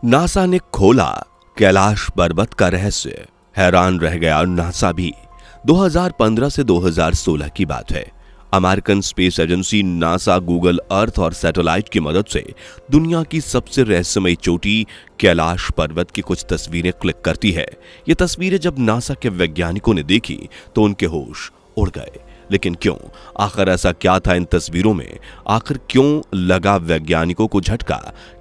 NASA ने खोला कैलाश पर्वत का रहस्य। हैरान रह गया नासा भी। 2015 से 2016 की बात है। American space agency NASA Google Earth और सैटेलाइट की मदद से दुनिया की सबसे रहस्यमयी चोटी कैलाश पर्वत की कुछ तस्वीरें क्लिक करती है। ये तस्वीरें जब नासा के वैज्ञानिकों ने देखी तो उनके होश उड़ गए। लेकिन क्यों? आखिर ऐसा क्या था इन तस्वीरों में? आखिर क्यों लगा वैज्ञानिकों को झटका?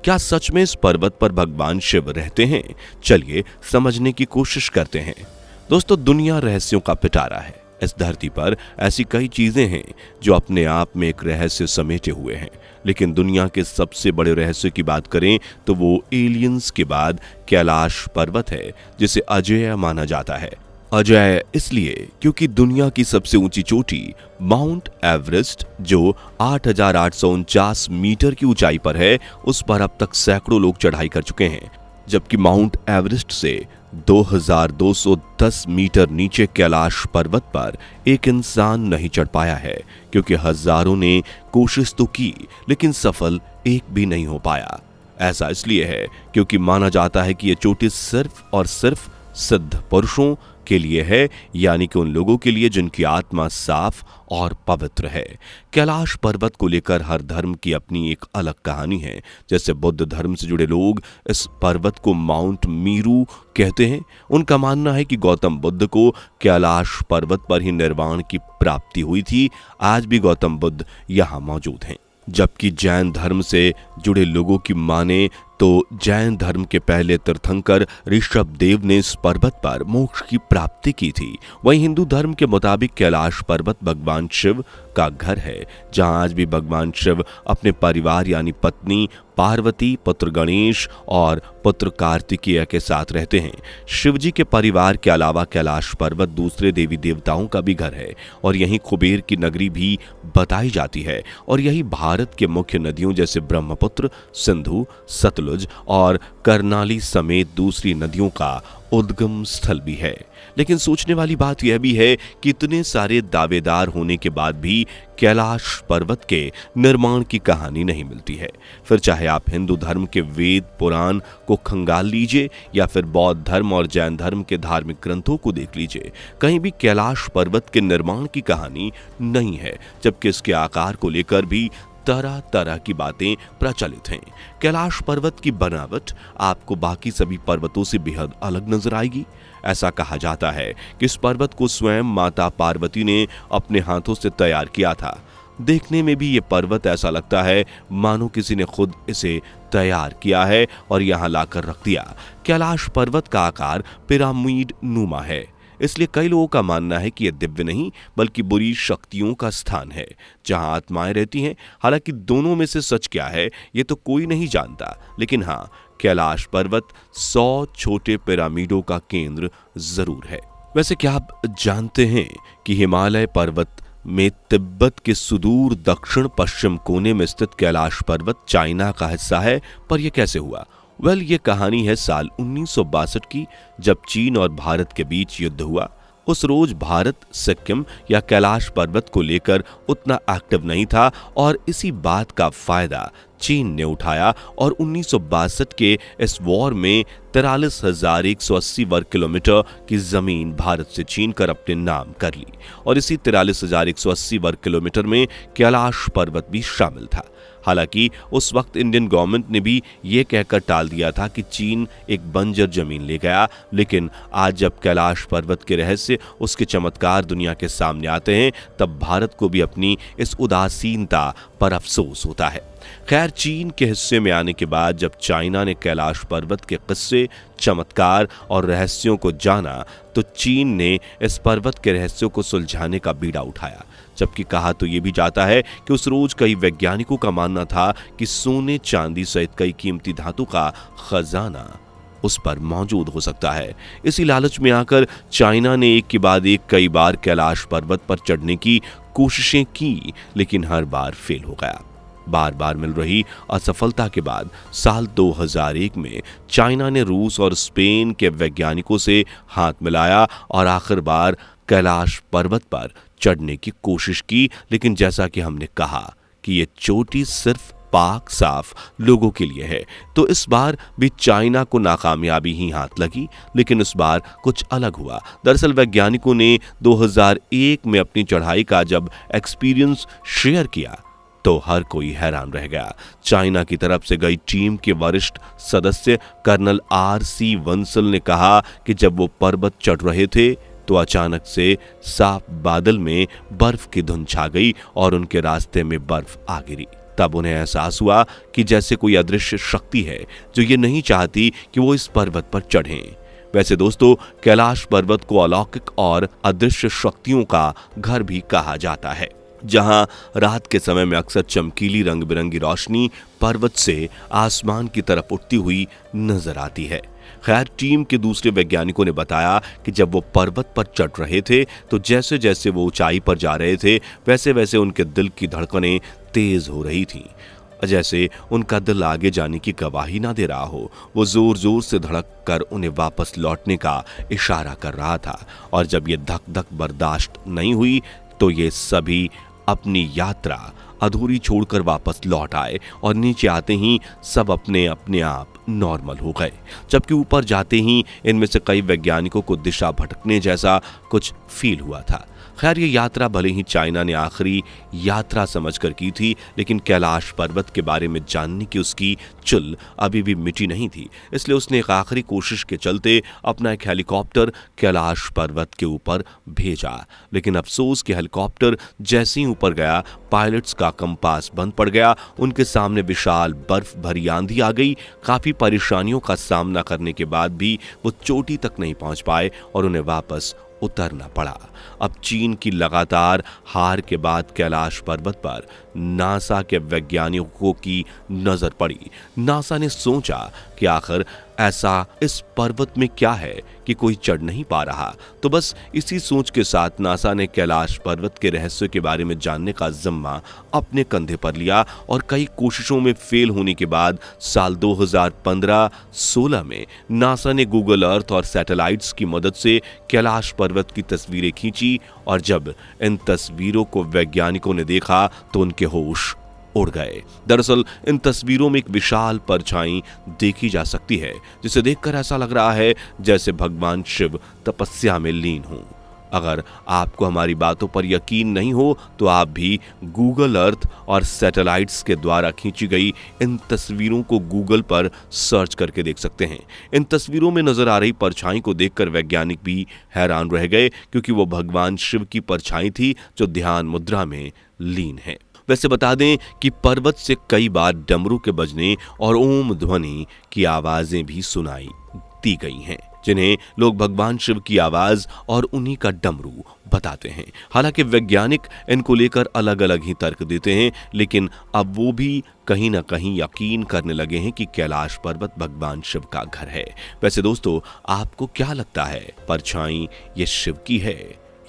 क्या सच में इस पर्वत पर भगवान शिव रहते हैं? चलिए समझने की कोशिश करते हैं। दोस्तों, दुनिया रहस्यों का पिटारा है। इस धरती पर ऐसी कई चीजें हैं जो अपने आप में एक रहस्य समेटे हुए हैं, लेकिन दुनिया के सबसे बड़े रहस्य की बात करें तो वो एलियंस के बाद कैलाश पर्वत है, जिसे अजेय माना जाता है। अजेय इसलिए क्योंकि दुनिया की सबसे ऊंची चोटी माउंट एवरेस्ट, जो 8,849 मीटर की ऊंचाई पर है, उस पर अब तक सैकड़ों लोग चढ़ाई कर चुके हैं, जबकि माउंट एवरेस्ट से 2,210 मीटर नीचे कैलाश पर्वत पर एक इंसान नहीं चढ़ पाया है, क्योंकि हजारों ने कोशिश तो की लेकिन सफल एक भी नहीं हो पाया। ऐसा इसलिए है क्योंकि माना जाता है कि यह चोटी सिर्फ और सिर्फ सिद्ध पुरुषों के लिए है, यानी कि उन लोगों के लिए जिनकी आत्मा साफ और पवित्र है। कैलाश पर्वत को लेकर हर धर्म की अपनी एक अलग कहानी है। जैसे बुद्ध धर्म से जुड़े लोग इस पर्वत को माउंट मीरू कहते हैं। उनका मानना है कि गौतम बुद्ध को कैलाश पर्वत पर ही निर्वाण की प्राप्ति हुई थी। आज भी गौतम बुद्ध यहाँ मौजूद हैं। जबकि जैन धर्म से जुड़े लोगों की माने तो जैन धर्म के पहले तीर्थंकर ऋषभदेव ने इस पर्वत पर मोक्ष की प्राप्ति की थी। वहीं हिंदू धर्म के मुताबिक कैलाश पर्वत भगवान शिव का घर है, जहां आज भी भगवान शिव अपने परिवार यानी पत्नी पार्वती, पुत्र गणेश और पुत्र कार्तिकेय के साथ रहते हैं। शिवजी के परिवार के अलावा कैलाश पर्वत दूसरे देवी देवताओं का भी घर है और यहीं कुबेर की नगरी भी बताई जाती है। और यही भारत के मुख्य नदियों जैसे ब्रह्मपुत्र, सिंधु, सतलुज और करनाली समेत दूसरी नदियों का उद्गम स्थल भी है। लेकिन सोचने वाली बात यह भी है कि इतने सारे दावेदार होने के बाद भी कैलाश पर्वत के निर्माण की कहानी नहीं मिलती है। फिर चाहे आप हिंदू धर्म के वेद पुराण को खंगाल लीजिए या फिर बौद्ध धर्म और जैन धर्म के धार्मिक ग्रंथों को देख लीजिए, कहीं भी कैलाश पर्वत के निर्माण की कहानी नहीं है, जबकि इसके आकार को लेकर भी तरह तरह की बातें प्रचलित हैं। कैलाश पर्वत की बनावट आपको बाकी सभी पर्वतों से बेहद अलग नजर आएगी। ऐसा कहा जाता है कि इस पर्वत को स्वयं माता पार्वती ने अपने हाथों से तैयार किया था। देखने में भी ये पर्वत ऐसा लगता है मानो किसी ने खुद इसे तैयार किया है और यहाँ लाकर रख दिया। कैलाश पर्वत का आकार पिरामिड नुमा है, इसलिए कई लोगों का मानना है कि यह दिव्य नहीं बल्कि बुरी शक्तियों का स्थान है, जहां आत्माएं रहती हैं। हालांकि दोनों में से सच क्या है ये तो कोई नहीं जानता, लेकिन हाँ, कैलाश पर्वत 100 छोटे पिरामिडों का केंद्र जरूर है। वैसे क्या आप जानते हैं कि हिमालय पर्वत में तिब्बत के सुदूर दक्षिण पश्चिम कोने में स्थित कैलाश पर्वत चाइना का हिस्सा है? पर यह कैसे हुआ? ये कहानी है साल 1962 की, जब चीन और भारत के बीच युद्ध हुआ। उस रोज भारत सिक्किम या कैलाश पर्वत को लेकर उतना एक्टिव नहीं था और इसी बात का फायदा चीन ने उठाया और 1962 के इस वॉर में 43,180 वर्ग किलोमीटर की जमीन भारत से छीन कर अपने नाम कर ली। और इसी 43,180 वर्ग किलोमीटर में कैलाश पर्वत भी शामिल था। हालांकि उस वक्त इंडियन गवर्नमेंट ने भी ये कहकर टाल दिया था कि चीन एक बंजर जमीन ले गया, लेकिन आज जब कैलाश पर्वत के रहस्य, उसके चमत्कार दुनिया के सामने आते हैं, तब भारत को भी अपनी इस उदासीनता पर अफसोस होता है। खैर, चीन के हिस्से में आने के बाद जब चाइना ने कैलाश पर्वत के किस्से, चमत्कार और रहस्यों को जाना, तो चीन ने इस पर्वत के रहस्यों को सुलझाने का बीड़ा उठाया। जबकि कहा तो ये भी जाता है कि उस रोज कई वैज्ञानिकों का मानना था कि सोने, चांदी सहित कई कीमती धातु का खजाना उस पर मौजूद हो सकता है। इसी लालच में आकर चाइना ने एक के बाद एक कई बार कैलाश पर्वत पर चढ़ने की कोशिशें की, लेकिन हर बार फेल हो गया। बार बार मिल रही असफलता के बाद साल 2001 में चाइना ने रूस और स्पेन के वैज्ञानिकों से हाथ मिलाया और आखिर बार कैलाश पर्वत पर चढ़ने की कोशिश की। लेकिन जैसा कि हमने कहा कि ये चोटी सिर्फ पाक साफ लोगों के लिए है। तो इस बार भी चाइना को नाकामयाबी ही हाथ लगी, लेकिन इस बार कुछ अलग हुआ। दरअसल वैज्ञानिकों ने 2001 में अपनी चढ़ाई का जब एक्सपीरियंस शेयर किया तो हर कोई हैरान रह गया। चाइना की तरफ से गई टीम के वरिष्ठ सदस्य कर्नल RC वंसल ने कहा कि जब वो पर्वत चढ़ रहे थे तो अचानक से साफ बादल में बर्फ की धुंध छा गई और उनके रास्ते में बर्फ आ गिरी। तब उन्हें एहसास हुआ कि जैसे कोई अदृश्य शक्ति है जो ये नहीं चाहती कि वो इस पर्वत पर चढ़ें। वैसे दोस्तों, कैलाश पर्वत को अलौकिक और अदृश्य शक्तियों का घर भी कहा जाता है, जहां रात के समय में अक्सर चमकीली रंग बिरंगी रोशनी पर्वत से आसमान की तरफ उठती हुई नजर आती है। खैर, टीम के दूसरे वैज्ञानिकों ने बताया कि जब वो पर्वत पर चढ़ रहे थे तो जैसे जैसे वो ऊंचाई पर जा रहे थे वैसे वैसे उनके दिल की धड़कनें तेज हो रही थीं, जैसे उनका दिल आगे जाने की गवाही ना दे रहा हो। वो जोर जोर से धड़क कर उन्हें वापस लौटने का इशारा कर रहा था, और जब ये धक धक बर्दाश्त नहीं हुई तो ये सभी अपनी यात्रा अधूरी छोड़कर वापस लौट आए और नीचे आते ही सब अपने अपने आप नॉर्मल हो गए, जबकि ऊपर जाते ही इनमें से कई वैज्ञानिकों को दिशा भटकने जैसा कुछ फील हुआ था। खैर, ये यात्रा भले ही चाइना ने आखिरी यात्रा समझकर की थी, लेकिन कैलाश पर्वत के बारे में जानने की उसकी चुल अभी भी मिटी नहीं थी। इसलिए उसने एक आखिरी कोशिश के चलते अपना एक हेलीकॉप्टर कैलाश पर्वत के ऊपर भेजा। लेकिन अफसोस कि हेलीकॉप्टर जैसे ही ऊपर गया, पायलट्स का कंपास बंद पड़ गया। उनके सामने विशाल बर्फ भरी आंधी आ गई। काफी परेशानियों का सामना करने के बाद भी वो चोटी तक नहीं पहुंच पाए और उन्हें वापस उतरना पड़ा। अब चीन की लगातार हार के बाद कैलाश पर्वत पर नासा के वैज्ञानिकों की नजर पड़ी। नासा ने सोचा कि आखिर ऐसा इस पर्वत में क्या है कि कोई चढ़ नहीं पा रहा। तो बस इसी सोच के साथ नासा ने कैलाश पर्वत के रहस्य के बारे में जानने का जिम्मा अपने कंधे पर लिया, और कई कोशिशों में फेल होने के बाद साल 2015-16 में नासा ने गूगल अर्थ और सैटेलाइट्स की मदद से कैलाश पर्वत की तस्वीरें खींची, और जब इन तस्वीरों को वैज्ञानिकों ने देखा तो उनके होश उड़ गए। दरअसल इन तस्वीरों में एक विशाल परछाई देखी जा सकती है, जिसे देखकर ऐसा लग रहा है जैसे भगवान शिव तपस्या में लीन हों। अगर आपको हमारी बातों पर यकीन नहीं हो तो आप भी गूगल अर्थ और सैटेलाइट्स के द्वारा खींची गई इन तस्वीरों को गूगल पर सर्च करके देख सकते हैं। इन तस्वीरों में नजर आ रही परछाई को देखकर वैज्ञानिक भी हैरान रह गए, क्योंकि वो भगवान शिव की परछाई थी जो ध्यान मुद्रा में लीन है। वैसे बता दें कि पर्वत से कई बार डमरू के बजने और ओम ध्वनि की आवाजें भी सुनाई दी गई हैं, जिन्हें लोग भगवान शिव की आवाज और उन्हीं का डमरू बताते हैं। हालांकि वैज्ञानिक इनको लेकर अलग अलग ही तर्क देते हैं, लेकिन अब वो भी कहीं ना कहीं यकीन करने लगे हैं कि कैलाश पर्वत भगवान शिव का घर है। वैसे दोस्तों, आपको क्या लगता है, परछाई ये शिव की है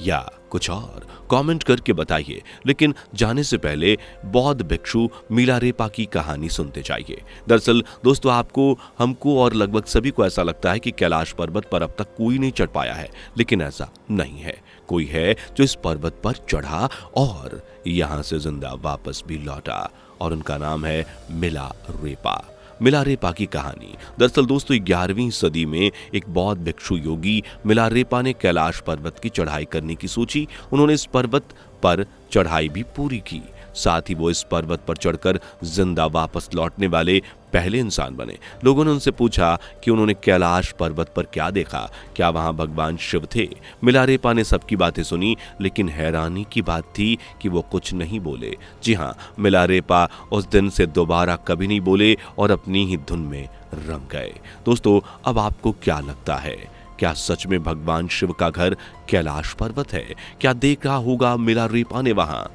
या कुछ और? कमेंट करके बताइए। लेकिन जाने से पहले बौद्ध भिक्षु मिलारेपा की कहानी सुनते जाइए। दरअसल दोस्तों, आपको, हमको और लगभग सभी को ऐसा लगता है कि कैलाश पर्वत पर अब तक कोई नहीं चढ़ पाया है, लेकिन ऐसा नहीं है। कोई है जो इस पर्वत पर चढ़ा और यहां से जिंदा वापस भी लौटा, और उनका नाम है मिलारेपा। मिलारेपा की कहानी। दरअसल दोस्तों, 11वीं सदी में एक बौद्ध भिक्षु योगी मिलारेपा ने कैलाश पर्वत की चढ़ाई करने की सोची। उन्होंने इस पर्वत पर चढ़ाई भी पूरी की। साथ ही वो इस पर्वत पर चढ़कर जिंदा वापस लौटने वाले पहले इंसान बने। लोगों ने उनसे पूछा कि उन्होंने कैलाश पर्वत पर क्या देखा, क्या वहां भगवान शिव थे। मिलारेपा ने सबकी बातें सुनी, लेकिन हैरानी की बात थी कि वो कुछ नहीं बोले। जी हाँ, मिलारेपा उस दिन से दोबारा कभी नहीं बोले और अपनी ही धुन में रम गए। दोस्तों, अब आपको क्या लगता है, क्या सच में भगवान शिव का घर कैलाश पर्वत है? क्या देखा होगा मिलारेपा ने वहां?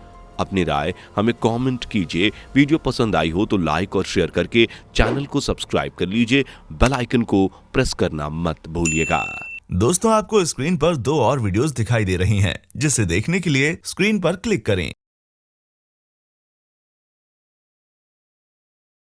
अपनी राय हमें कमेंट कीजिए। वीडियो पसंद आई हो तो लाइक और शेयर करके चैनल को सब्सक्राइब कर लीजिए। बेल आइकन को प्रेस करना मत भूलिएगा। दोस्तों, आपको स्क्रीन पर 2 और वीडियोस दिखाई दे रही हैं, जिसे देखने के लिए स्क्रीन पर क्लिक करें।